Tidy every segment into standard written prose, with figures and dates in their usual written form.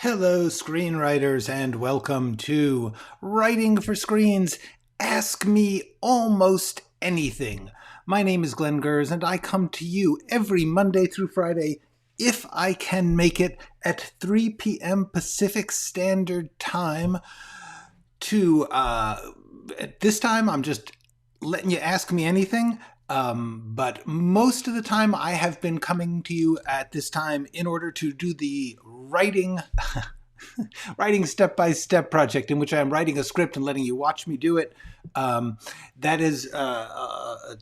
Hello, screenwriters, and welcome to Writing for Screens Ask Me Almost Anything. My name is Glenn Gers, and I come to you every Monday through Friday, if I can make it, at 3 p.m. Pacific Standard Time. At this time, I'm just letting you ask me anything. But most of the time I have been coming to you at this time in order to do the writing step-by-step project in which I'm writing a script and letting you watch me do it. That is a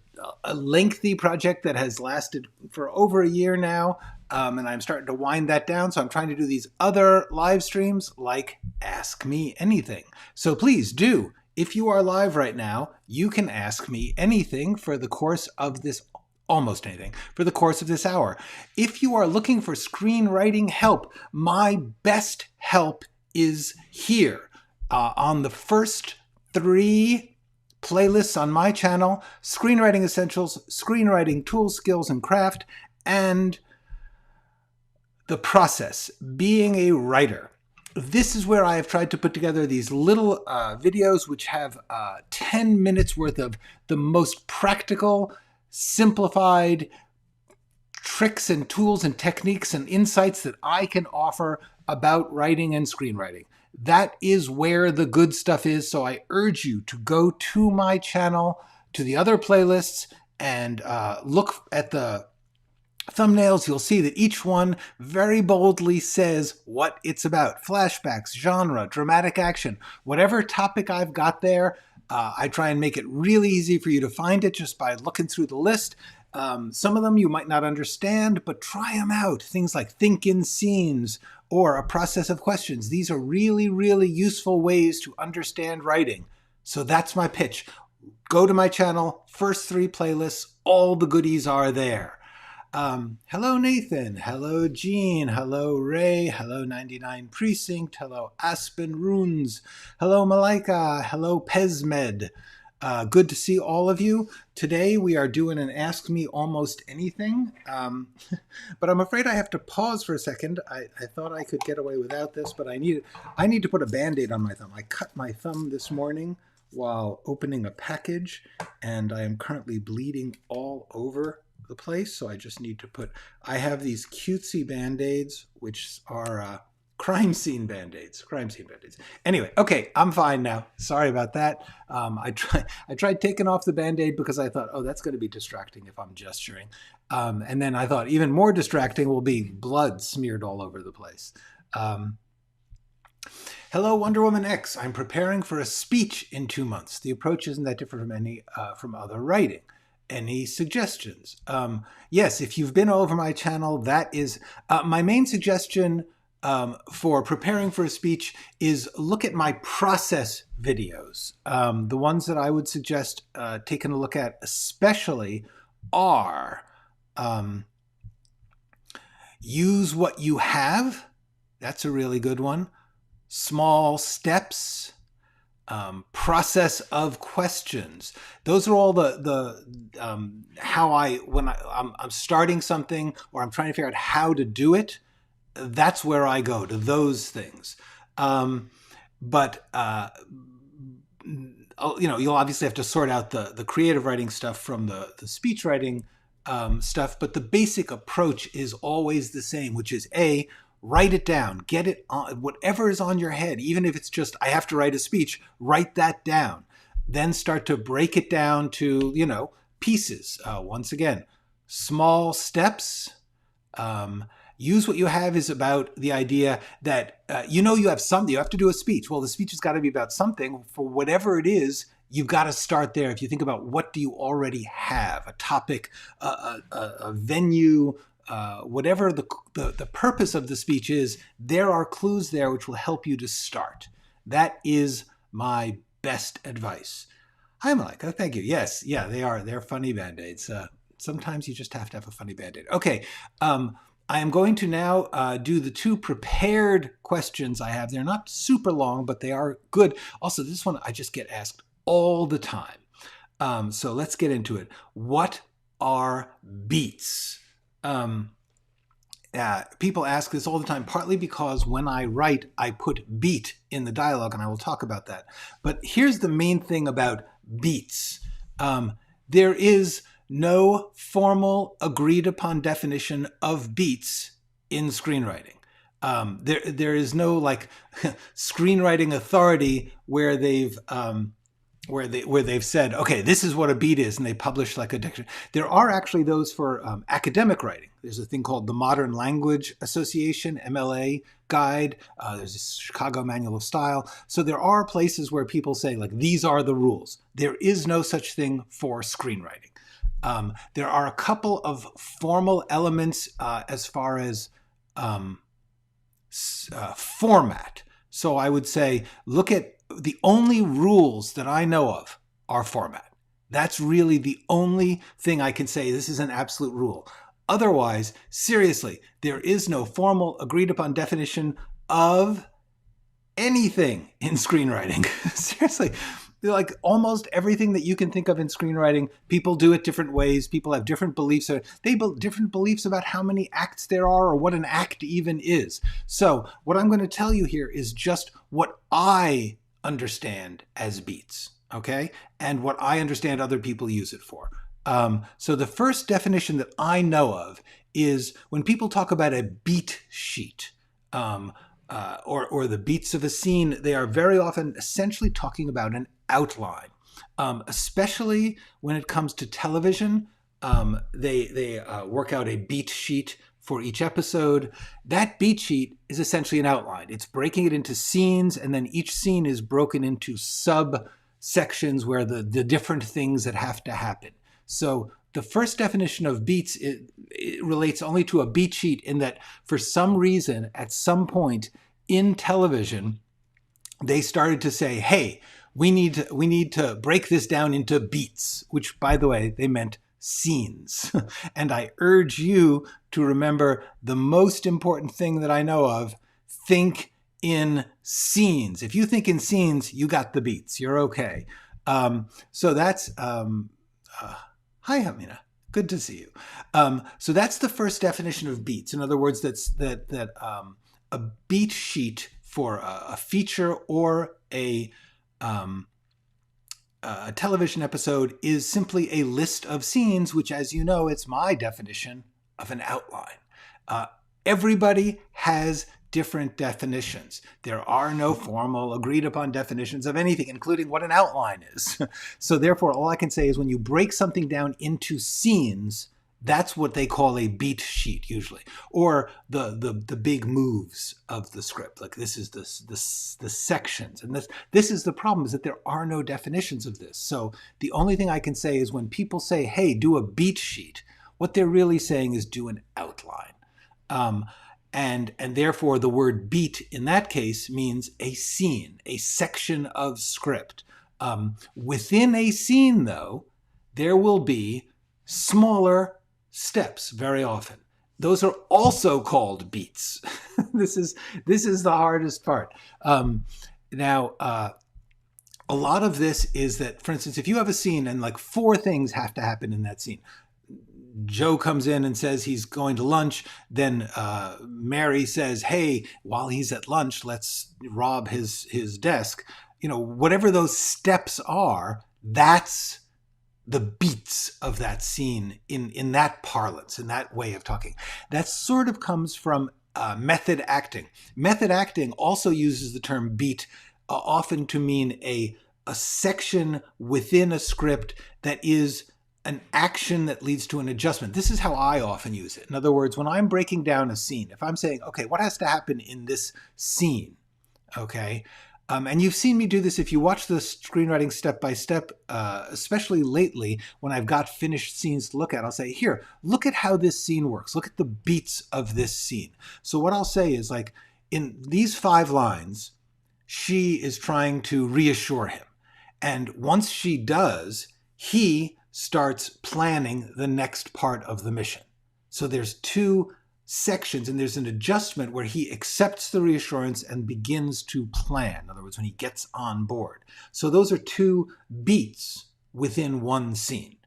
lengthy project that has lasted for over a year now, and I'm starting to wind that down. So I'm trying to do these other live streams like Ask Me Anything. So please do. If you are live right now, you can ask me anything for the course of this, almost anything, for the course of this hour. If you are looking for screenwriting help, my best help is here. On the first 3 playlists on my channel: Screenwriting Essentials, Screenwriting Tools, Skills, and Craft, and The Process, Being a Writer. This is where I have tried to put together these little videos which have 10 minutes worth of the most practical, simplified tricks and tools and techniques and insights that I can offer about writing and screenwriting. That is where the good stuff is, so I urge you to go to my channel, to the other playlists, and look at the thumbnails. You'll see that each one very boldly says what it's about. Flashbacks, genre, dramatic action, whatever topic I've got there, I try and make it really easy for you to find it just by looking through the list. Some of them you might not understand, but try them out. Things like think in scenes or a process of questions. These are really, really useful ways to understand writing. So that's my pitch. Go to my channel, first 3 playlists, all the goodies are there. Hello, Nathan. Hello, Jean. Hello, Ray. Hello, 99 Precinct. Hello, Aspen Runes. Hello, Malika. Hello, Pezmed. Good to see all of you. Today we are doing an Ask Me Almost Anything, but I'm afraid I have to pause for a second. I thought I could get away without this, but I need to put a Band-Aid on my thumb. I cut my thumb this morning while opening a package, and I am currently bleeding all over the place, so I just need to put, I have these cutesy Band-Aids, which are crime scene Band-Aids. Anyway, okay, I'm fine now. Sorry about that. I tried taking off the Band-Aid because I thought, oh, that's going to be distracting if I'm gesturing. And then I thought even more distracting will be blood smeared all over the place. Hello, Wonder Woman X. I'm preparing for a speech in 2 months. The approach isn't that different from other writing. Any suggestions? Yes, if you've been over my channel, that is my main suggestion for preparing for a speech is look at my process videos. The ones that I would suggest taking a look at especially are use what you have. That's a really good one. Small steps. Process of questions. Those are all how I'm starting something or I'm trying to figure out how to do it. That's where I go, to those things. But you'll obviously have to sort out the creative writing stuff from the speech writing stuff. But the basic approach is always the same, which is write it down, get it on, whatever is on your head, even if it's just, I have to write a speech, write that down. Then start to break it down to, pieces. Once again, small steps. Use what you have is about the idea that, you have something, you have to do a speech. Well, the speech has got to be about something. For whatever it is, you've got to start there. If you think about what do you already have, a topic, a venue, whatever the purpose of the speech is, there are clues there which will help you to start. That is my best advice. Hi, Malika. Thank you. Yes. Yeah, they're funny Band-Aids. Sometimes you just have to have a funny Band-Aid. Okay. I am going to now do the 2 prepared questions I have. They're not super long, but they are good. Also, this one I just get asked all the time. So let's get into it. What are beats? people ask this all the time, partly because when I write, I put beat in the dialogue, and I will talk about that. But here's the main thing about beats. There is no formal agreed upon definition of beats in screenwriting. There is no like screenwriting authority where they've said, okay, this is what a beat is, and they publish like a dictionary. There are actually those for academic writing. There's a thing called the Modern Language Association, MLA guide. There's a Chicago Manual of Style. So there are places where people say, like, these are the rules. There is no such thing for screenwriting. There are a couple of formal elements as far as format. So I would say, look at the only rules that I know of are format. That's really the only thing I can say this is an absolute rule. Otherwise, seriously, there is no formal agreed upon definition of anything in screenwriting. Seriously, like almost everything that you can think of in screenwriting, people do it different ways. People have different beliefs. They have different beliefs about how many acts there are or what an act even is. So what I'm going to tell you here is just what I understand as beats, okay? And what I understand other people use it for. So the first definition that I know of is when people talk about a beat sheet, or the beats of a scene, they are very often essentially talking about an outline. Especially when it comes to television, they work out a beat sheet for each episode. That beat sheet is essentially an outline. It's breaking it into scenes, and then each scene is broken into subsections where the different things that have to happen. So the first definition of beats, it relates only to a beat sheet in that for some reason, at some point in television, they started to say, hey, we need to break this down into beats, which, by the way, they meant scenes. And I urge you to remember the most important thing that I know of: think in scenes. If you think in scenes, you got the beats. You're okay. So that's hi, Amina. Good to see you. So that's the first definition of beats. In other words, that a beat sheet for a feature or a television episode is simply a list of scenes, which, as you know, it's my definition of an outline. Everybody has different definitions. There are no formal agreed upon definitions of anything, including what an outline is. So therefore, all I can say is when you break something down into scenes, that's what they call a beat sheet usually, or the big moves of the script. Like this is the sections, and this is the problem, is that there are no definitions of this. So the only thing I can say is when people say, "Hey, do a beat sheet," what they're really saying is do an outline. And therefore the word beat in that case means a scene, a section of script. Within a scene, though, there will be smaller steps very often. Those are also called beats. This is the hardest part. Now, a lot of this is that, for instance, if you have a scene and like 4 things have to happen in that scene. Joe comes in and says he's going to lunch. Then Mary says, hey, while he's at lunch, let's rob his desk. You know, whatever those steps are, that's the beats of that scene in that parlance, in that way of talking. That sort of comes from method acting. Method acting also uses the term beat often to mean a section within a script that is an action that leads to an adjustment. This is how I often use it. In other words, when I'm breaking down a scene, if I'm saying, okay, what has to happen in this scene, okay? And you've seen me do this if you watch the screenwriting step-by-step, especially lately when I've got finished scenes to look at. I'll say, here, look at how this scene works. Look at the beats of this scene. So what I'll say is, like, in these 5 lines, she is trying to reassure him. And once she does, he starts planning the next part of the mission. So there's 2 sections, and there's an adjustment where he accepts the reassurance and begins to plan. In other words, when he gets on board. So those are 2 beats within one scene.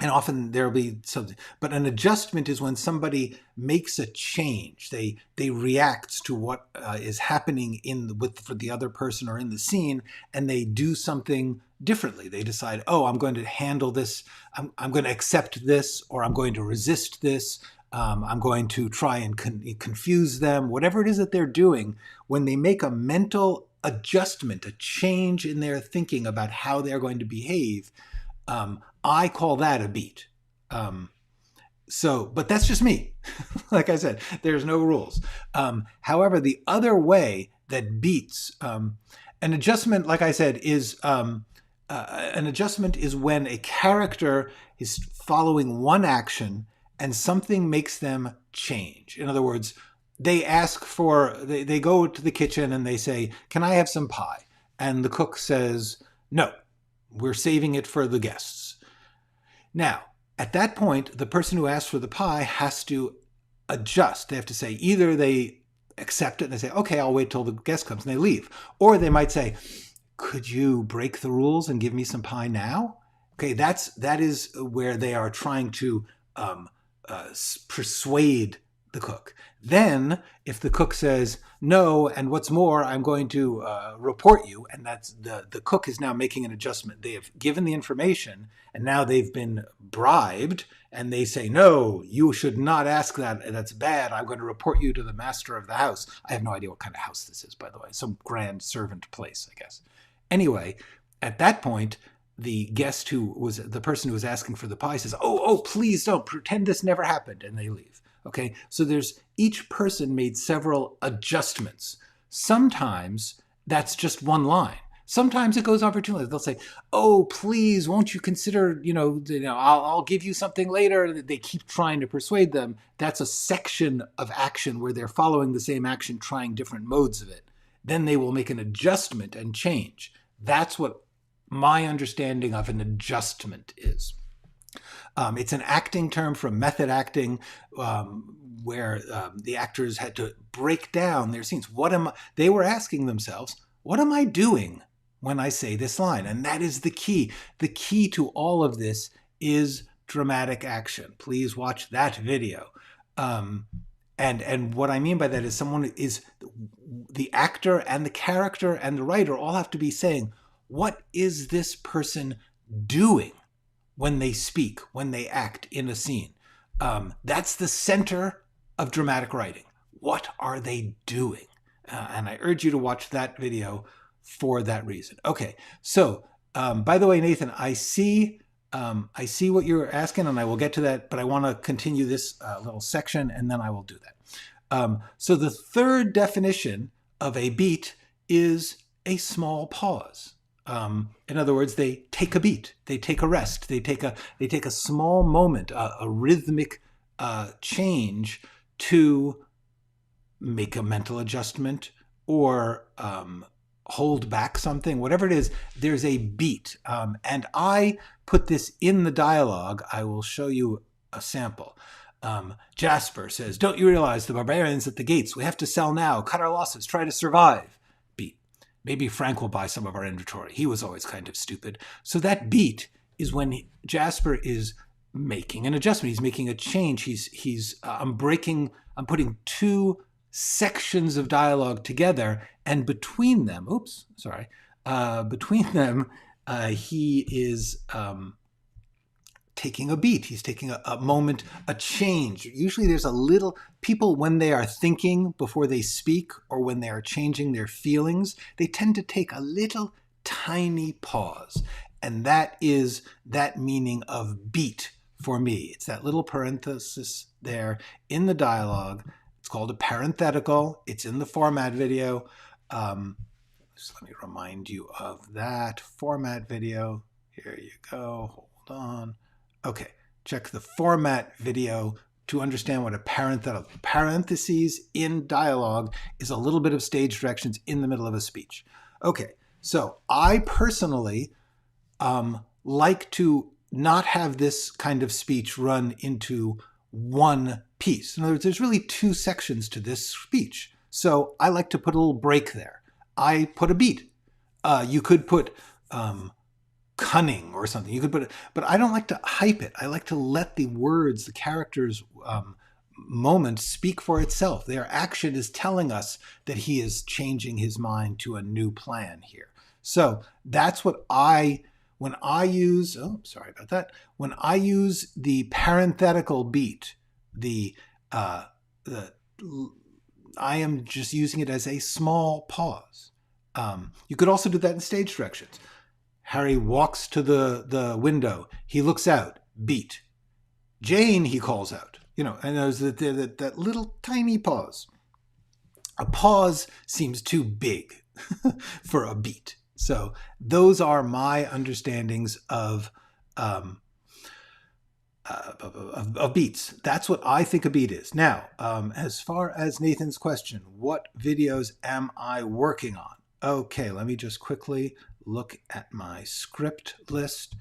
and often there'll be something, but an adjustment is when somebody makes a change. They react to what is happening for the other person or in the scene, and they do something differently. They decide, oh, I'm going to handle this. I'm going to accept this, or I'm going to resist this. I'm going to try and confuse them. Whatever it is that they're doing, when they make a mental adjustment, a change in their thinking about how they're going to behave, I call that a beat. But that's just me. Like I said, there's no rules. However, the other way that beats, an adjustment, like I said, is an adjustment is when a character is following one action and something makes them change. In other words, they go to the kitchen and they say, "Can I have some pie?" And the cook says, "No, we're saving it for the guests." Now, at that point, the person who asked for the pie has to adjust. They have to say, either they accept it and they say, "Okay, I'll wait till the guest comes," and they leave. Or they might say, "Could you break the rules and give me some pie now?" Okay, that is where they are trying to persuade the cook. Then, if the cook says no, and what's more, I'm going to report you, and that's the cook is now making an adjustment. They have given the information, and now they've been bribed, and they say, "No, you should not ask that. That's bad. I'm going to report you to the master of the house." I have no idea what kind of house this is, by the way. Some grand servant place, I guess. Anyway, at that point, the person who was asking for the pie says, oh, please don't, pretend this never happened, and they leave. Okay, so each person made several adjustments. Sometimes that's just one line. Sometimes it goes on for 2 lines. They'll say, "Oh, please, won't you consider, I'll give you something later." They keep trying to persuade them. That's a section of action where they're following the same action, trying different modes of it. Then they will make an adjustment and change. That's what my understanding of an adjustment is. It's an acting term from method acting, where the actors had to break down their scenes. They were asking themselves, what am I doing when I say this line? And that is the key. The key to all of this is dramatic action. Please watch that video. And what I mean by that is the actor and the character and the writer all have to be saying, what is this person doing when they speak, when they act in a scene? That's the center of dramatic writing. What are they doing? And I urge you to watch that video for that reason. Okay, so by the way, Nathan, I see what you're asking, and I will get to that, but I want to continue this little section, and then I will do that. So the third definition of a beat is a small pause. In other words, they take a beat, they take a rest, they take a small moment, a rhythmic change to make a mental adjustment or hold back something, whatever it is. There's a beat, and I put this in the dialogue. I will show you a sample. Jasper says, "Don't you realize the barbarians at the gates? We have to sell now, cut our losses, try to survive." Beat. Maybe Frank will buy some of our inventory. He was always kind of stupid. So that beat is when Jasper is making an adjustment. He's making a change. I'm putting two sections of dialogue together, and between them, he is taking a beat. He's taking a moment, a change. Usually there's people, when they are thinking before they speak or when they are changing their feelings, they tend to take a little tiny pause. And that is that meaning of beat for me. It's that little parenthesis there in the dialogue. It's called a parenthetical. It's in the format video. Just let me remind you of that format video. Here you go. Hold on. Okay, check the format video to understand what a parentheses in dialogue is. A little bit of stage directions in the middle of a speech. Okay, so I personally like to not have this kind of speech run into one piece. In other words, there's really two sections to this speech. So I like to put a little break there. I put a beat. You could put cunning or something. You could put it, but I don't like to hype it. I like to let the words, the characters' moment speak for itself. Their action is telling us that he is changing his mind to a new plan here. So that's what when I use, oh, sorry about that. When I use the parenthetical beat, I am just using it as a small pause. You could also do that in stage directions. Harry walks to the window. He looks out. Beat. Jane, he calls out. And there's that little tiny pause. A pause seems too big for a beat. So those are my understandings of beats. That's what I think a beat is. Now, as far as Nathan's question, what videos am I working on? Okay, let me just quickly look at my script list.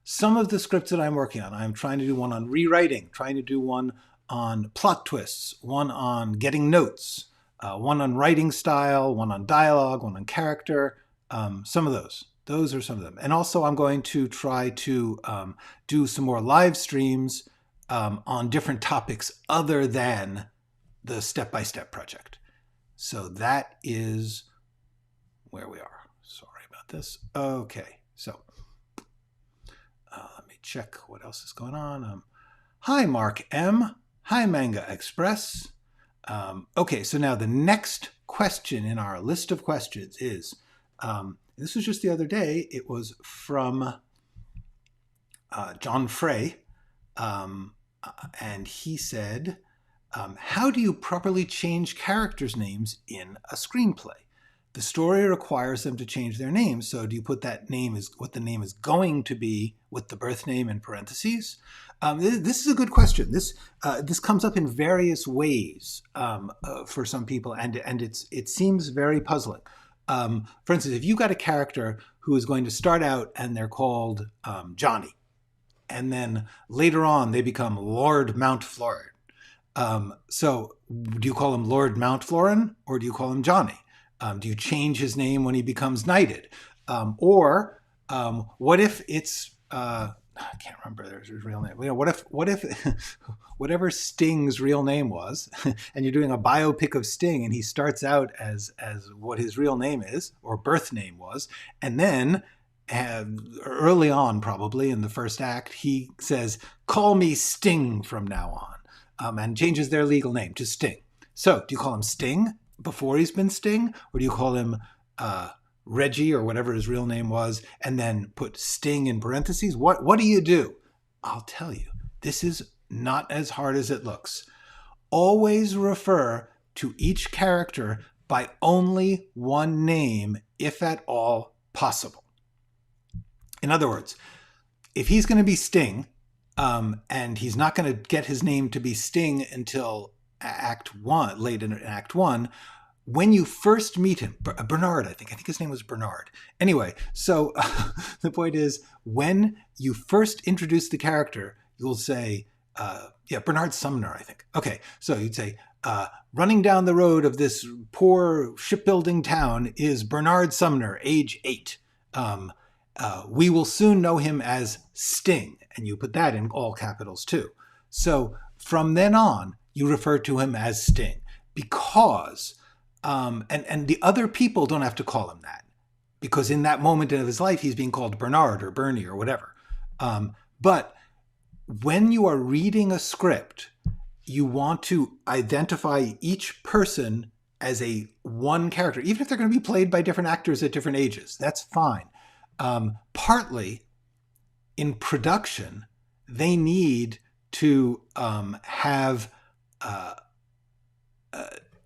Some of the scripts that I'm working on, I'm trying to do one on rewriting, trying to do one on plot twists, one on getting notes, one on writing style, one on dialogue, one on character, some of those. Those are some of them. And also I'm going to try to do some more live streams on different topics other than the step-by-step project. So that is where we are. Sorry about this. Okay, so let me check what else is going on. Hi, Mark M. Hi, Manga Express. Okay, so now the next question in our list of questions is, this was just the other day, it was from John Frey, and he said, how do you properly change characters' names in a screenplay? The story requires them to change their names, so do you put that name as what the name is going to be with the birth name in parentheses? This is a good question. This comes up in various ways for some people, and it seems very puzzling. For instance, if you got a character who is going to start out and they're called Johnny, and then later on they become Lord Mountflorin. So do you call him Lord Mountflorin or do you call him Johnny? Do you change his name when he becomes knighted? Or what if it's I can't remember his real name. What if whatever Sting's real name was, and you're doing a biopic of Sting, and he starts out as what his real name is or birth name was, and then early on, probably in the first act, he says, "Call me Sting from now on," and changes their legal name to Sting. So, do you call him Sting before he's been Sting, or do you call him Reggie or whatever his real name was, and then put Sting in parentheses? What do you do? I'll tell you, this is not as hard as it looks. Always refer to each character by only one name, if at all possible. In other words, if he's going to be Sting, and he's not going to get his name to be Sting until Act 1, late in Act 1, when you first meet him, Bernard, I think his name was Bernard. Anyway, so the point is, when you first introduce the character, you'll say, Bernard Sumner, I think. Okay, so you'd say, running down the road of this poor shipbuilding town is Bernard Sumner, age 8. We will soon know him as Sting, and you put that in all capitals too. So from then on, you refer to him as Sting because, and the other people don't have to call him that because in that moment of his life, he's being called Bernard or Bernie or whatever. But when you are reading a script, you want to identify each person as a one character, even if they're going to be played by different actors at different ages. That's fine. Partly in production, they need to have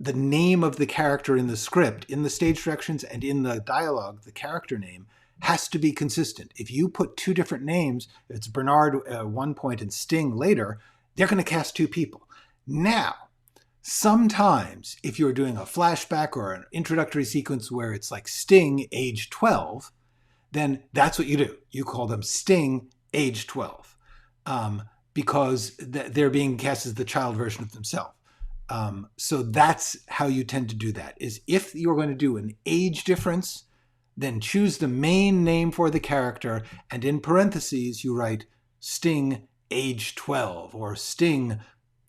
the name of the character in the script, in the stage directions and in the dialogue, the character name has to be consistent. If you put two different names, it's Bernard at one point and Sting later, they're going to cast two people. Now, sometimes if you're doing a flashback or an introductory sequence where it's like Sting, age 12, then that's what you do. You call them Sting, age 12, because they're being cast as the child version of themselves. So that's how you tend to do that, is if you're going to do an age difference, then choose the main name for the character, and in parentheses you write Sting age 12 or Sting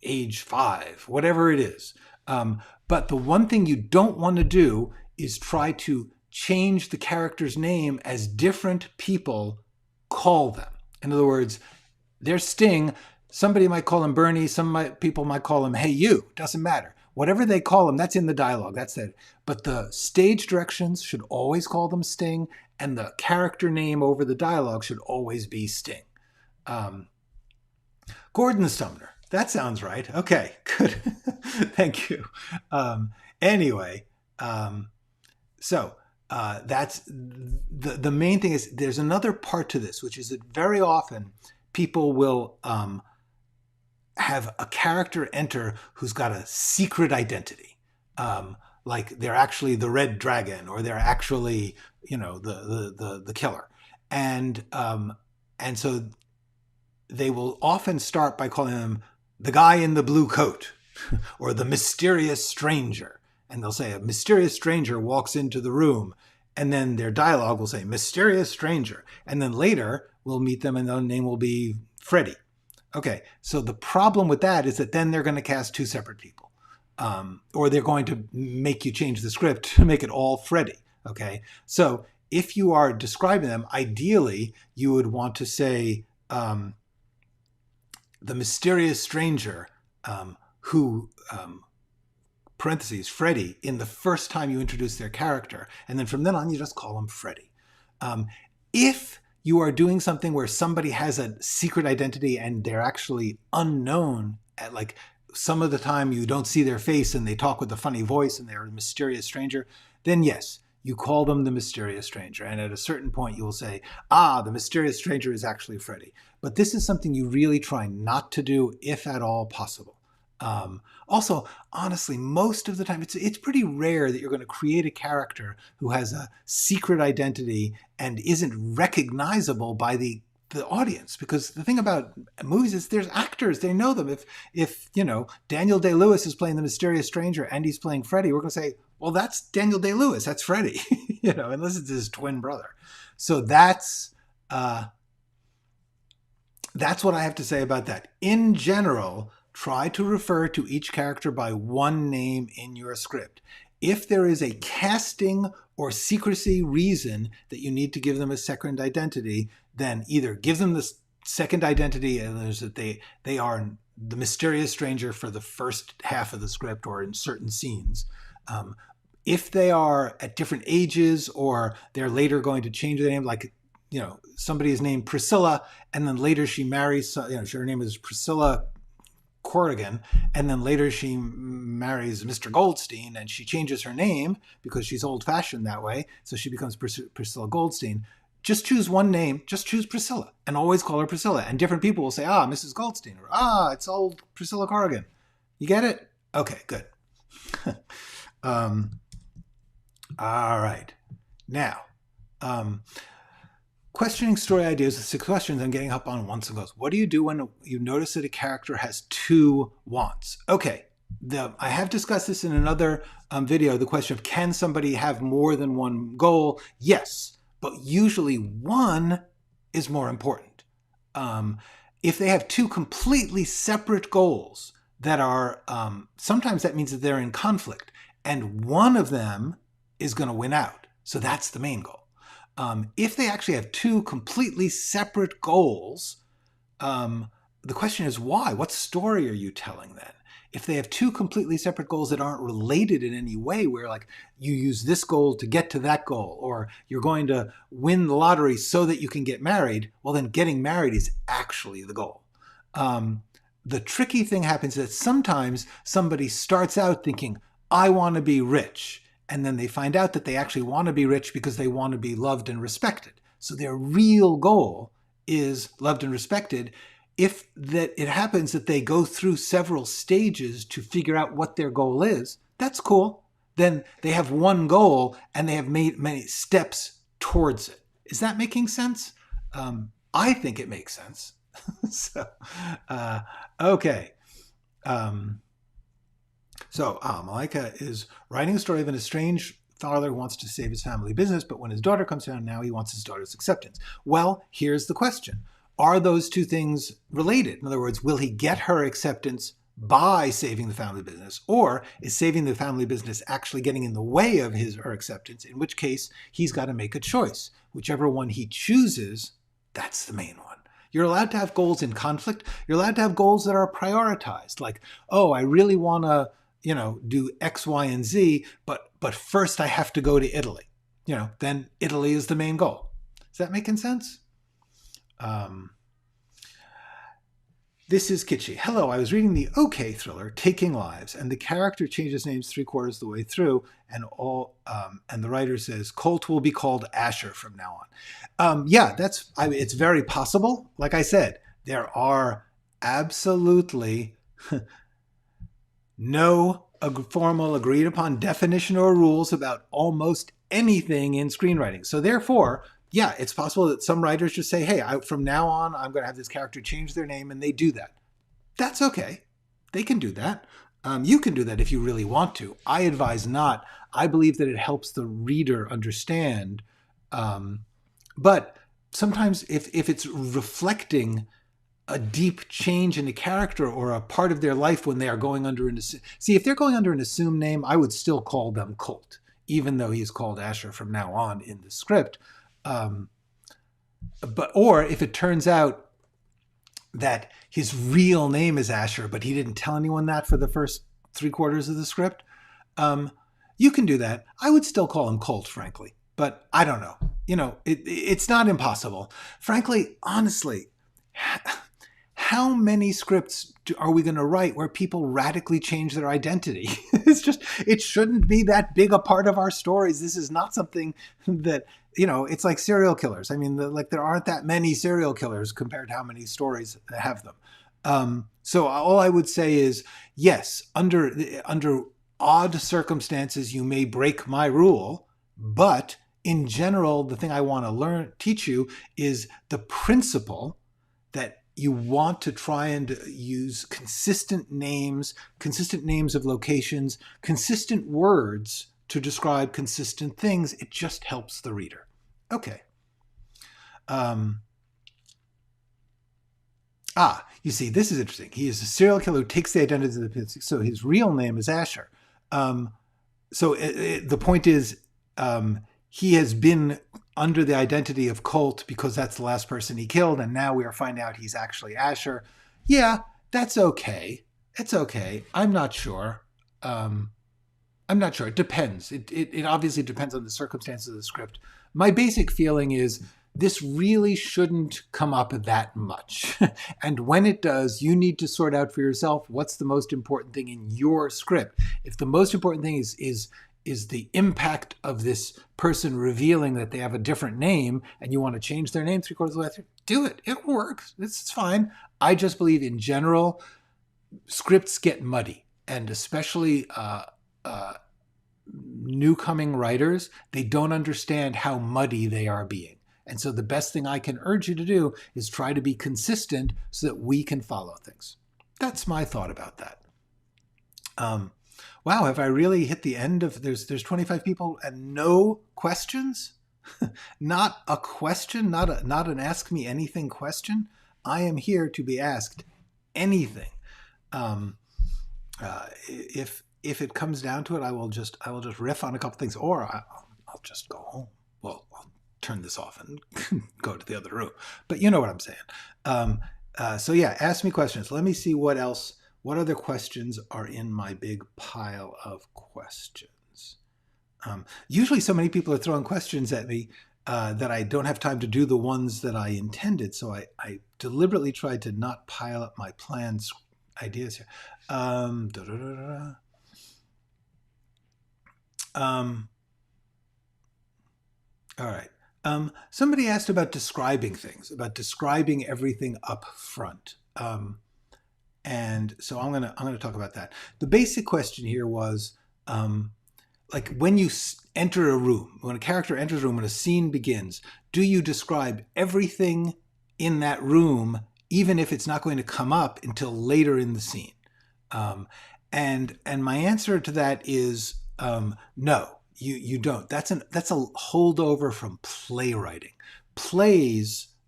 age 5, whatever it is. But the one thing you don't want to do is try to change the character's name as different people call them. In other words, there's Sting. Somebody might call him Bernie. People might call him Hey You. Doesn't matter. Whatever they call him, that's in the dialogue. That's it. But the stage directions should always call them Sting, and the character name over the dialogue should always be Sting. Gordon Sumner. That sounds right. Okay, good. Thank you. Anyway, so that's the main thing is there's another part to this, which is that very often people will have a character enter who's got a secret identity. Like they're actually the Red Dragon, or they're actually, the killer. And so they will often start by calling him the guy in the blue coat or the mysterious stranger. And they'll say a mysterious stranger walks into the room, and then their dialogue will say mysterious stranger. And then later we'll meet them and their name will be Freddy. Okay, so the problem with that is that then they're going to cast two separate people. Or they're going to make you change the script to make it all Freddy. Okay, so if you are describing them, ideally you would want to say the mysterious stranger who, parentheses, Freddy, in the first time you introduce their character. And then from then on, you just call them Freddy. If you are doing something where somebody has a secret identity and they're actually unknown, like some of the time you don't see their face and they talk with a funny voice and they're a mysterious stranger, then yes, you call them the mysterious stranger. And at a certain point you will say, the mysterious stranger is actually Freddy. But this is something you really try not to do, if at all possible. Also, honestly, most of the time, it's pretty rare that you're going to create a character who has a secret identity and isn't recognizable by the audience. Because the thing about movies is there's actors, they know them. If Daniel Day-Lewis is playing the mysterious stranger and he's playing Freddy, we're going to say, well, that's Daniel Day-Lewis, that's Freddy, unless it's his twin brother. So that's what I have to say about that. In general, try to refer to each character by one name in your script. If there is a casting or secrecy reason that you need to give them a second identity, then either give them the second identity and that they are the mysterious stranger for the first half of the script or in certain scenes. If they are at different ages or they're later going to change their name, like somebody is named Priscilla and then later she marries, her name is Priscilla Corrigan, and then later she marries Mr. Goldstein and she changes her name because she's old-fashioned that way, so she becomes Priscilla Goldstein. Just choose one name, just choose Priscilla, and always call her Priscilla. And different people will say, Mrs. Goldstein, or it's old Priscilla Corrigan. You get it? Okay, good. All right. Now, questioning story ideas with 6 questions and getting up on wants and goals. What do you do when you notice that a character has 2 wants? Okay, I have discussed this in another video, the question of can somebody have more than one goal? Yes, but usually one is more important. If they have 2 completely separate goals that are, sometimes that means that they're in conflict, and one of them is going to win out. So that's the main goal. If they actually have 2 completely separate goals, the question is why? What story are you telling then? If they have 2 completely separate goals that aren't related in any way, where like you use this goal to get to that goal, or you're going to win the lottery so that you can get married, well then getting married is actually the goal. The tricky thing happens that sometimes somebody starts out thinking, I want to be rich. And then they find out that they actually want to be rich because they want to be loved and respected. So their real goal is loved and respected. If that it happens that they go through several stages to figure out what their goal is, that's cool. Then they have one goal and they have made many steps towards it. Is that making sense? I think it makes sense. Okay. So Malika is writing a story of an estranged father who wants to save his family business, but when his daughter comes down, now he wants his daughter's acceptance. Well, here's the question. Are those two things related? In other words, will he get her acceptance by saving the family business, or is saving the family business actually getting in the way of his or her acceptance, in which case he's got to make a choice. Whichever one he chooses, that's the main one. You're allowed to have goals in conflict. You're allowed to have goals that are prioritized, like, oh, I really want to, do X, Y, and Z, but first I have to go to Italy. Then Italy is the main goal. Is that making sense? This is Kitschy. Hello, I was reading the OK thriller, Taking Lives, and the character changes names 3/4 of the way through, and the writer says, Colt will be called Asher from now on. Yeah, it's very possible. Like I said, there are absolutely no formal agreed upon definition or rules about almost anything in screenwriting. So therefore, yeah, it's possible that some writers just say, hey, from now on, I'm going to have this character change their name, and they do that. That's okay. They can do that. You can do that if you really want to. I advise not. I believe that it helps the reader understand. But sometimes if it's reflecting a deep change in a character or a part of their life when they are going under an assumed... See, if they're going under an assumed name, I would still call them Colt, even though he's called Asher from now on in the script. Or if it turns out that his real name is Asher, but he didn't tell anyone that for the first 3/4 of the script, you can do that. I would still call him Colt, frankly, but I don't know. It's not impossible. Frankly, honestly, how many scripts are we going to write where people radically change their identity? It shouldn't be that big a part of our stories. This is not something that, it's like serial killers. I mean, there aren't that many serial killers compared to how many stories have them. So all I would say is, yes, under odd circumstances, you may break my rule, but in general, the thing I want to teach you is the principle that you want to try and use consistent names of locations, consistent words to describe consistent things. It just helps the reader. Okay. You see, this is interesting. He is a serial killer who takes the identity of the... So his real name is Asher. The point is, he has been under the identity of Colt because that's the last person he killed, and now we are finding out he's actually Asher. Yeah, that's okay. It's okay. I'm not sure. It depends. It obviously depends on the circumstances of the script. My basic feeling is this really shouldn't come up that much. And when it does, you need to sort out for yourself what's the most important thing in your script. If the most important thing is the impact of this person revealing that they have a different name and you want to change their name 3/4 of the way through, do it. It works. It's fine. I just believe in general, scripts get muddy, and especially newcoming writers, they don't understand how muddy they are being. And so the best thing I can urge you to do is try to be consistent so that we can follow things. That's my thought about that. Wow, have I really hit the end of... There's 25 people and no questions? Not a question, not an ask me anything question. I am here to be asked anything. If it comes down to it, I will just riff on a couple things, or I'll just go home. Well, I'll turn this off and go to the other room. But you know what I'm saying. So yeah, ask me questions. Let me see what else. What other questions are in my big pile of questions? Usually so many people are throwing questions at me that I don't have time to do the ones that I intended. So I deliberately tried to not pile up my plans ideas here. All right. Somebody asked about describing things, about describing everything up front. And so I'm gonna talk about that. The basic question here was, like when you enter a room, when a character enters a room, when a scene begins, do you describe everything in that room, even if it's not going to come up until later in the scene? And my answer to that is no. you don't. That's a holdover from playwriting.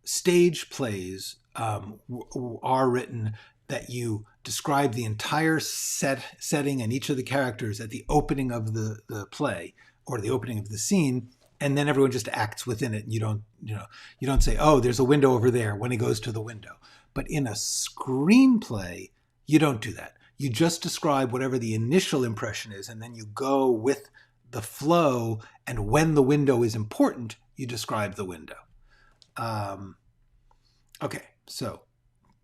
Stage plays are written that you describe the entire setting and each of the characters at the opening of the play or the opening of the scene, and then everyone just acts within it. You don't say, oh, there's a window over there when he goes to the window. But in a screenplay, you don't do that. You just describe whatever the initial impression is, and then you go with the flow, and when the window is important, you describe the window. Okay, so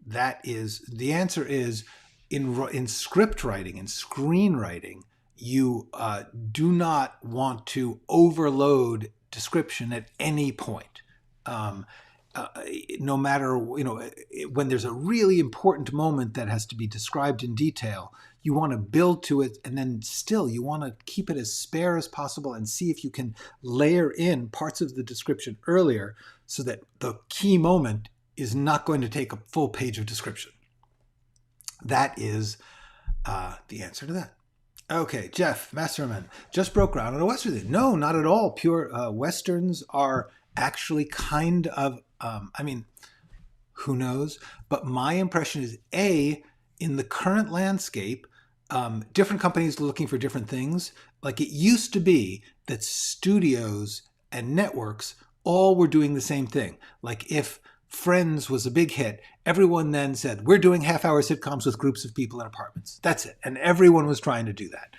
that is, the answer is, in script writing and screenwriting, you do not want to overload description at any point. No matter, when there's a really important moment that has to be described in detail, you want to build to it, and then still you want to keep it as spare as possible and see if you can layer in parts of the description earlier so that the key moment is not going to take a full page of description. That is the answer to that. Okay, Jeff Masterman just broke ground on a Western. No, not at all. Pure Westerns are actually kind of, who knows? But my impression is, in the current landscape, different companies are looking for different things. Like, it used to be that studios and networks all were doing the same thing. Like, if Friends was a big hit, everyone then said, we're doing half-hour sitcoms with groups of people in apartments. That's it. And everyone was trying to do that.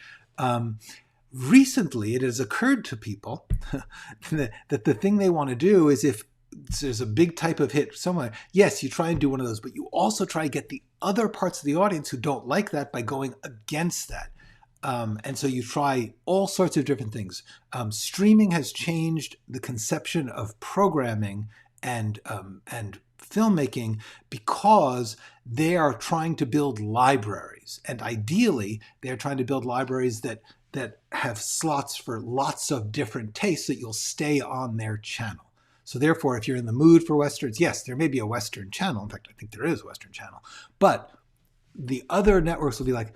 Recently, it has occurred to people that the thing they want to do is, if there's a big type of hit somewhere, yes, you try and do one of those, but you also try to get the other parts of the audience who don't like that by going against that. And so you try all sorts of different things. Streaming has changed the conception of programming and filmmaking because they are trying to build libraries. And ideally, they're trying to build libraries that have slots for lots of different tastes that you'll stay on their channel. So therefore, if you're in the mood for Westerns, yes, there may be a Western channel. In fact, I think there is a Western channel. But the other networks will be like,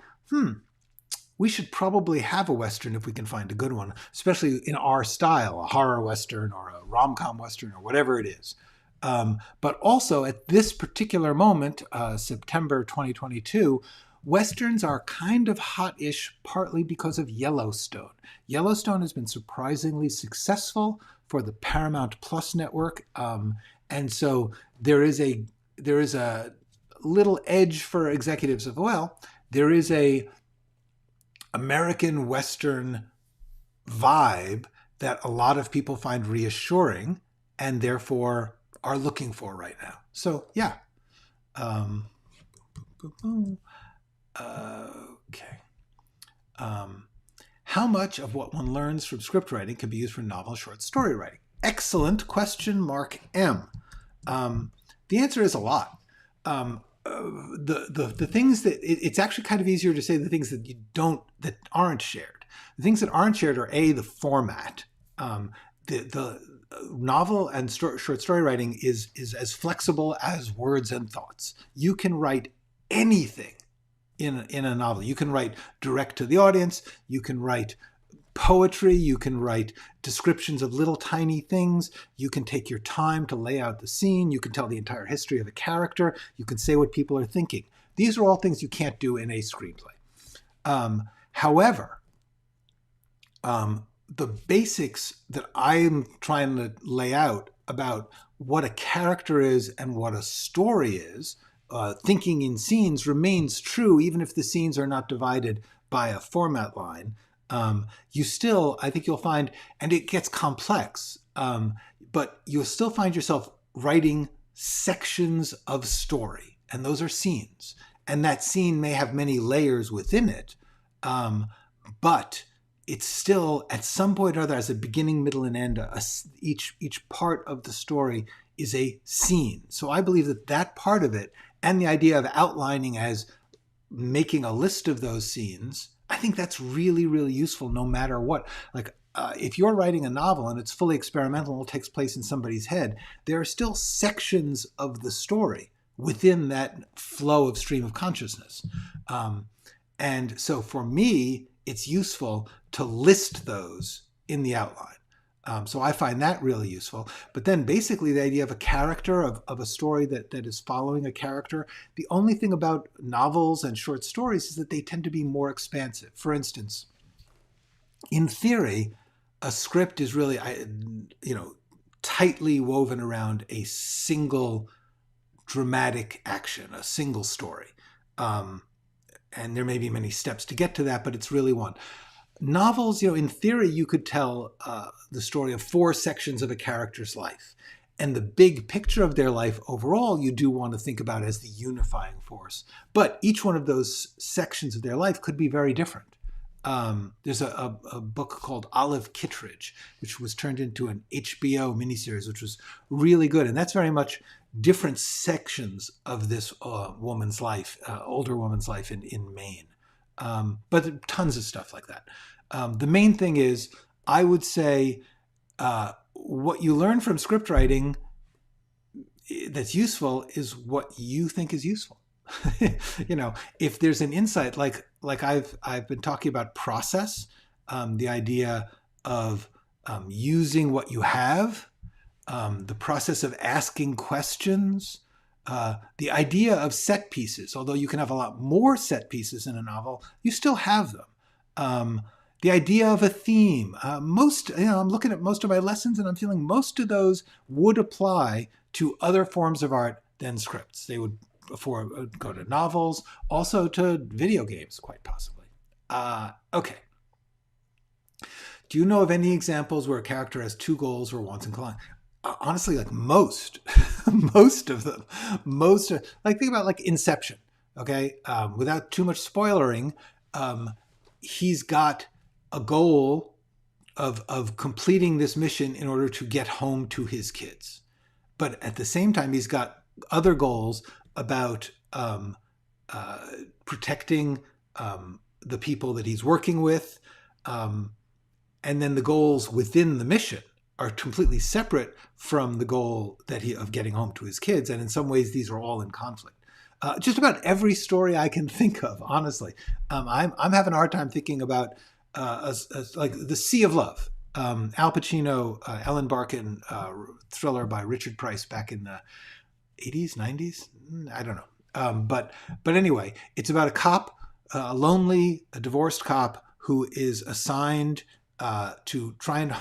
we should probably have a Western if we can find a good one, especially in our style, a horror Western or a rom-com Western or whatever it is. But also at this particular moment, September 2022, Westerns are kind of hot-ish, partly because of Yellowstone. Yellowstone has been surprisingly successful for the Paramount Plus network. And so there is a little edge for executives of, well, there is a American Western vibe that a lot of people find reassuring and therefore are looking for right now. So yeah. Okay. How much of what one learns from script writing can be used for novel short story writing? Excellent question, M. The answer is a lot. The things that it's actually kind of easier to say the things that aren't shared. The things that aren't shared are the format. The novel and short story writing is as flexible as words and thoughts. You can write anything in a novel. You can write direct to the audience. You can write poetry. You can write descriptions of little tiny things. You can take your time to lay out the scene. You can tell the entire history of a character. You can say what people are thinking. These are all things you can't do in a screenplay. However, the basics that I'm trying to lay out about what a character is and what a story is, thinking in scenes, remains true even if the scenes are not divided by a format line. You still, I think you'll find, and it gets complex, but you'll still find yourself writing sections of story, and those are scenes. And that scene may have many layers within it, but it's still, at some point or other, as a beginning, middle, and end, each part of the story is a scene. So I believe that part of it, and the idea of outlining as making a list of those scenes, I think that's really, really useful no matter what. Like, if you're writing a novel and it's fully experimental and it takes place in somebody's head, there are still sections of the story within that flow of stream of consciousness. And so for me, it's useful to list those in the outline. So I find that really useful. But then basically the idea of a character, of a story that is following a character, the only thing about novels and short stories is that they tend to be more expansive. For instance, in theory, a script is really, tightly woven around a single dramatic action, a single story. And there may be many steps to get to that, but it's really one. Novels, in theory, you could tell the story of 4 sections of a character's life. And the big picture of their life overall, you do want to think about as the unifying force. But each one of those sections of their life could be very different. There's a book called Olive Kittredge, which was turned into an HBO miniseries, which was really good. And that's very much different sections of this woman's life, older woman's life in Maine. But tons of stuff like that. The main thing is, I would say, what you learn from script writing that's useful is what you think is useful. If there's an insight, like I've been talking about process, the idea of using what you have, the process of asking questions, the idea of set pieces. Although you can have a lot more set pieces in a novel, you still have them. The idea of a theme. I'm looking at most of my lessons and I'm feeling most of those would apply to other forms of art than scripts. They would go to novels, also to video games, quite possibly. Okay. Do you know of any examples where a character has 2 goals or wants and collide? Honestly, like most of them. Think about like Inception, okay? Without too much spoilering, he's got a goal of completing this mission in order to get home to his kids. But at the same time, he's got other goals about protecting the people that he's working with. And then the goals within the mission are completely separate from the goal of getting home to his kids. And in some ways, these are all in conflict. Just about every story I can think of, honestly. I'm having a hard time thinking about like The Sea of Love, Al Pacino, Ellen Barkin thriller by Richard Price back in the 80s, 90s? I don't know. But anyway, it's about a cop, a divorced cop who is assigned to try and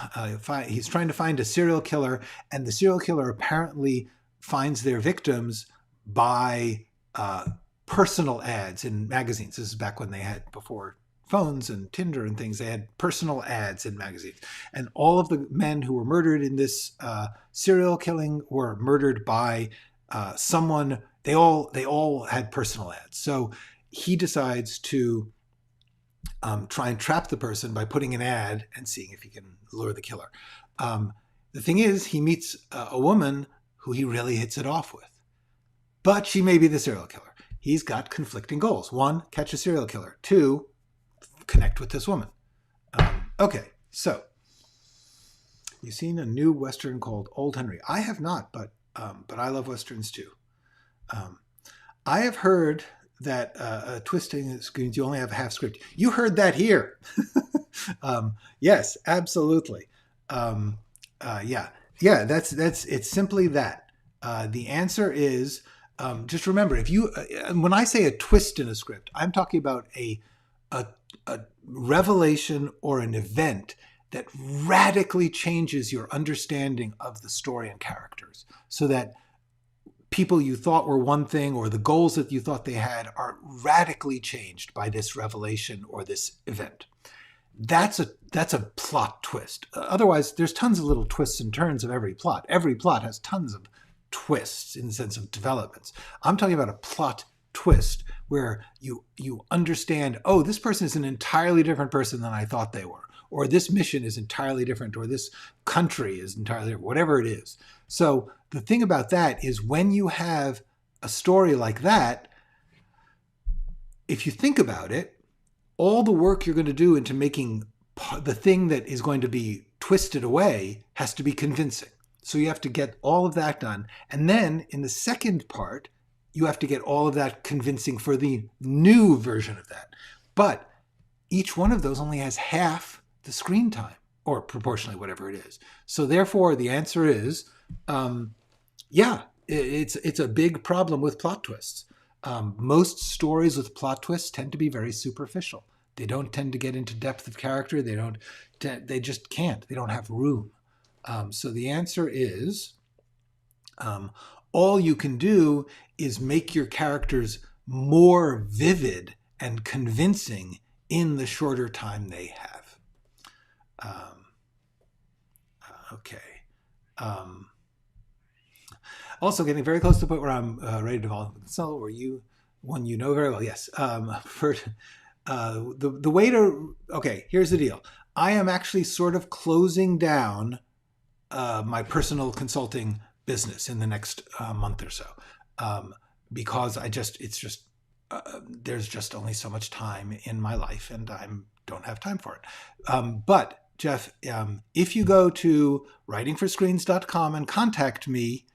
he's trying to find a serial killer, and the serial killer apparently finds their victims by personal ads in magazines. This is back when they had, before phones and Tinder and things, they had personal ads in magazines. And all of the men who were murdered in this serial killing were murdered by someone. They all had personal ads. So he decides to try and trap the person by putting an ad and seeing if he can lure the killer. The thing is, he meets a woman who he really hits it off with, but she may be the serial killer. He's got conflicting goals. 1, catch a serial killer. 2, connect with this woman. Okay, so you've seen a new Western called Old Henry. I have not, but I love Westerns too. I have heard that twisting screens, you only have a half script. You heard that here. Yes, absolutely. Yeah, it's simply that. The answer is, just remember, when I say a twist in a script, I'm talking about a revelation or an event that radically changes your understanding of the story and characters, so that people you thought were one thing or the goals that you thought they had are radically changed by this revelation or this event. That's a plot twist. Otherwise, there's tons of little twists and turns of every plot. Every plot has tons of twists in the sense of developments. I'm talking about a plot twist where you understand, oh, this person is an entirely different person than I thought they were, or this mission is entirely different, or this country is entirely different, whatever it is. So the thing about that is, when you have a story like that, if you think about it, all the work you're going to do into making the thing that is going to be twisted away has to be convincing. So you have to get all of that done. And then in the second part, you have to get all of that convincing for the new version of that. But each one of those only has half the screen time. or proportionally, whatever it is. So therefore, the answer is, yeah, it's a big problem with plot twists. Most stories with plot twists tend to be very superficial. They don't tend to get into depth of character. They just can't. They don't have room. So the answer is, all you can do is make your characters more vivid and convincing in the shorter time they have. Okay. Also getting very close to the point where I'm ready to develop the solo, where one you know very well. Yes. The way to, okay, here's the deal. I am actually sort of closing down my personal consulting business in the next month or so, because there's just only so much time in my life, and I don't have time for it. But Jeff, if you go to writingforscreens.com and contact me,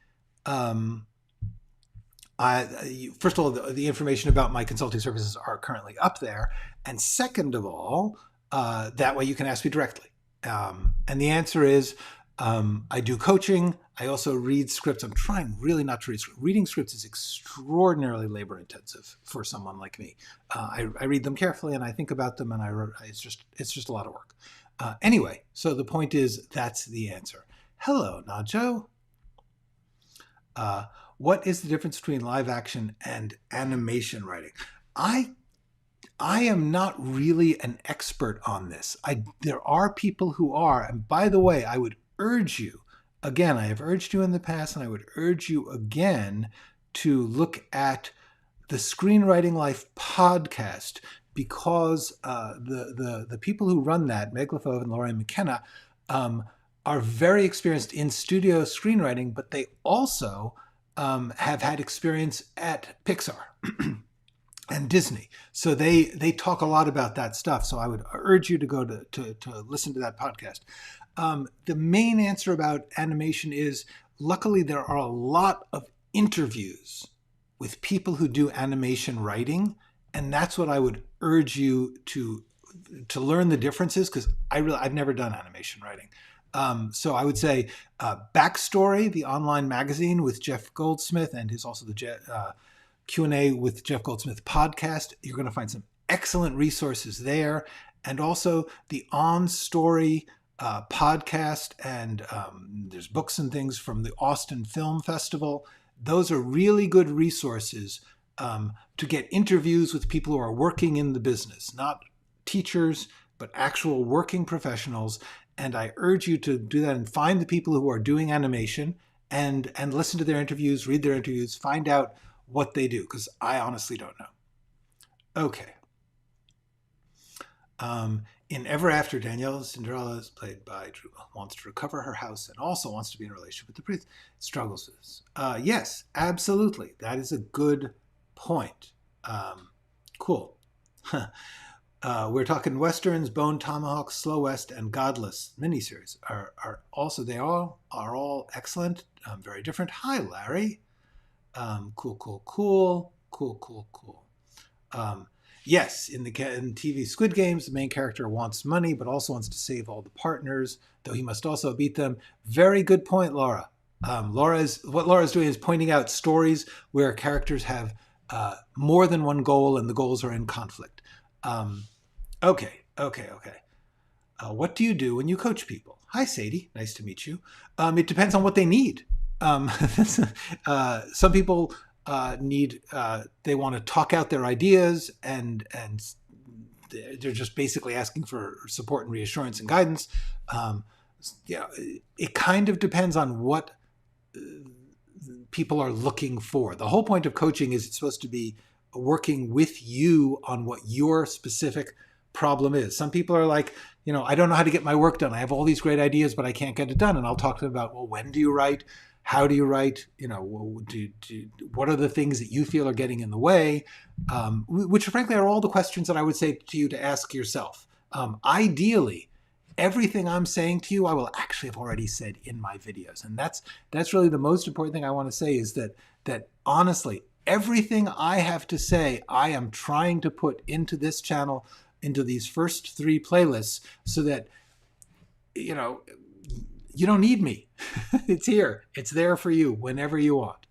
first of all, the information about my consulting services are currently up there, and second of all, that way you can ask me directly. And the answer is, I do coaching. I also read scripts. I'm trying really not to read scripts. Reading scripts is extraordinarily labor intensive for someone like me. I read them carefully and I think about them, and it's just a lot of work. Anyway, so the point is, that's the answer. Hello, Najo. What is the difference between live action and animation writing? I am not really an expert on this. There are people who are, and by the way, I would urge you, again, I have urged you in the past, and I would urge you again to look at the Screenwriting Life podcast, because the people who run that, Meg LaFauve and Lauren McKenna, are very experienced in studio screenwriting, but they also have had experience at Pixar and Disney. So they talk a lot about that stuff. So I would urge you to go to listen to that podcast. The main answer about animation is, luckily there are a lot of interviews with people who do animation writing, and that's what I would urge you to learn the differences, because I've never done animation writing. So I would say Backstory, the online magazine with Jeff Goldsmith, and also the Q&A with Jeff Goldsmith podcast. You're going to find some excellent resources there. And also the On Story podcast, and there's books and things from the Austin Film Festival. Those are really good resources to get interviews with people who are working in the business, not teachers, but actual working professionals. And I urge you to do that and find the people who are doing animation and listen to their interviews, read their interviews, find out what they do, because I honestly don't know. Okay. In Ever After, Danielle Cinderella is played by Drew, wants to recover her house and also wants to be in a relationship with the priest. Struggles with this. Yes, absolutely. That is a good point. Cool. We're talking Westerns, Bone Tomahawk, Slow West, and Godless miniseries are also, they all are all excellent, very different. Hi, Larry. Cool. Yes, in TV Squid Games, the main character wants money, but also wants to save all the partners, though he must also beat them. Very good point, Laura. What Laura's doing is pointing out stories where characters have more than one goal, and the goals are in conflict. Okay. What do you do when you coach people? Hi, Sadie. Nice to meet you. It depends on what they need. Some people they want to talk out their ideas, and they're just basically asking for support and reassurance and guidance. It kind of depends on what people are looking for. The whole point of coaching is it's supposed to be working with you on what your specific problem is. Some people are like, I don't know how to get my work done. I have all these great ideas, but I can't get it done. And I'll talk to them about, well, when do you write? How do you write? What are the things that you feel are getting in the way? Which frankly are all the questions that I would say to you to ask yourself. Ideally, everything I'm saying to you, I will actually have already said in my videos. And that's really the most important thing I want to say, is that honestly, everything I have to say, I am trying to put into this channel, into these first 3 playlists, so that you know, you don't need me. It's here. It's there for you whenever you want.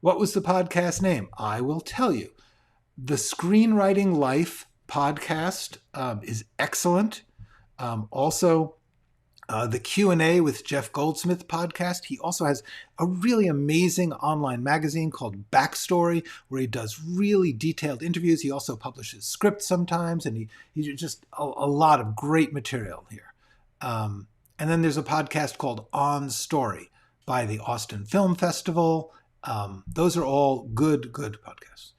What was the podcast name? I will tell you. The Screenwriting Life podcast is excellent. Also, the Q&A with Jeff Goldsmith podcast. He also has a really amazing online magazine called Backstory, where he does really detailed interviews. He also publishes scripts sometimes, and he just a lot of great material here. And then there's a podcast called On Story by the Austin Film Festival. Those are all good podcasts.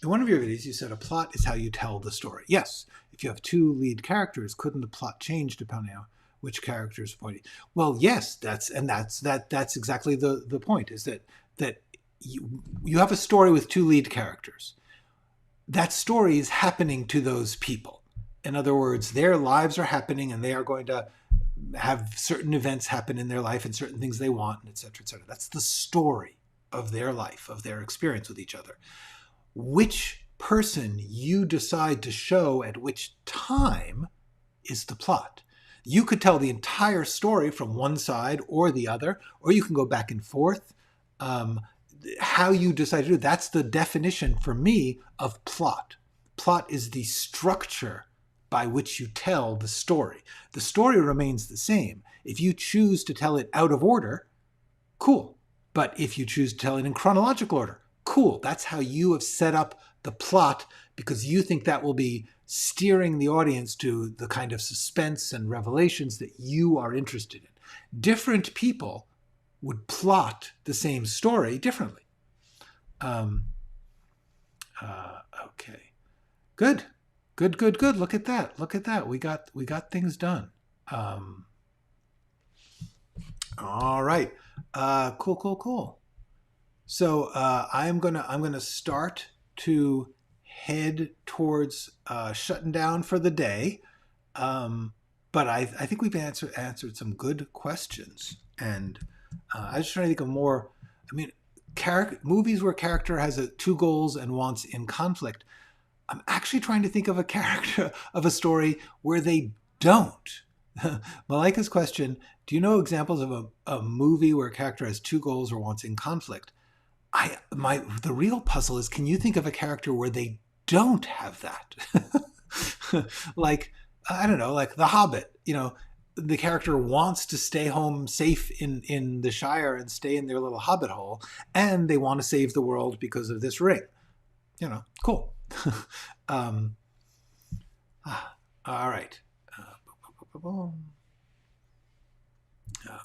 In one of your videos, you said a plot is how you tell the story. Yes, if you have two lead characters, couldn't the plot change depending on which character is pointing? Well, yes, that's exactly the point. Is that you have a story with two lead characters. That story is happening to those people. In other words, their lives are happening, and they are going to have certain events happen in their life and certain things they want, et cetera, et cetera. That's the story of their life, of their experience with each other. Which person you decide to show at which time is the plot. You could tell the entire story from one side or the other, or you can go back and forth. How you decide to do it, that's the definition for me of plot. Plot is the structure by which you tell the story. The story remains the same. If you choose to tell it out of order, cool. But if you choose to tell it in chronological order, cool. That's how you have set up the plot, because you think that will be steering the audience to the kind of suspense and revelations that you are interested in. Different people would plot the same story differently. Okay. Good. Look at that. We got things done. All right. Cool. So I'm gonna start to head towards shutting down for the day. But I think we've answered some good questions, and I was trying to think of more. I mean, movies where character has two goals and wants in conflict. I'm actually trying to think of a story where they don't. Malika's question: do you know examples of a movie where a character has two goals or wants in conflict? The real puzzle is, can you think of a character where they don't have that? Like, I don't know, like The Hobbit. The character wants to stay home safe in the Shire and stay in their little hobbit hole, and they want to save the world because of this ring. Cool. All right.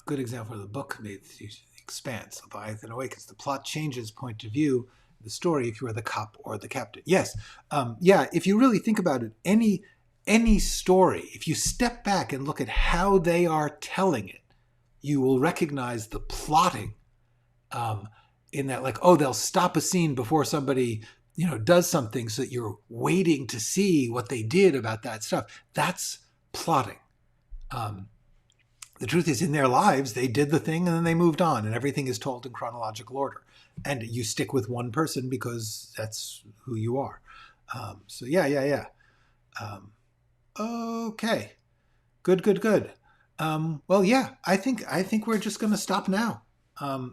Good example of the book made the Expanse. Leviathan Awakens. The plot changes point of view, the story, if you are the cop or the captain. Yes. If you really think about it, any story, if you step back and look at how they are telling it, you will recognize the plotting in that, like, they'll stop a scene before somebody does something so that you're waiting to see what they did about that stuff. That's plotting. The truth is, in their lives, they did the thing and then they moved on, and everything is told in chronological order. And you stick with one person because that's who you are. Okay. Good. I think we're just going to stop now.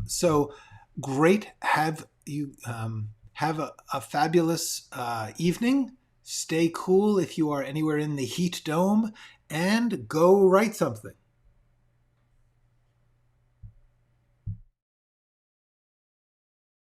So great. Have you have a fabulous evening. Stay cool if you are anywhere in the heat dome, and go write something.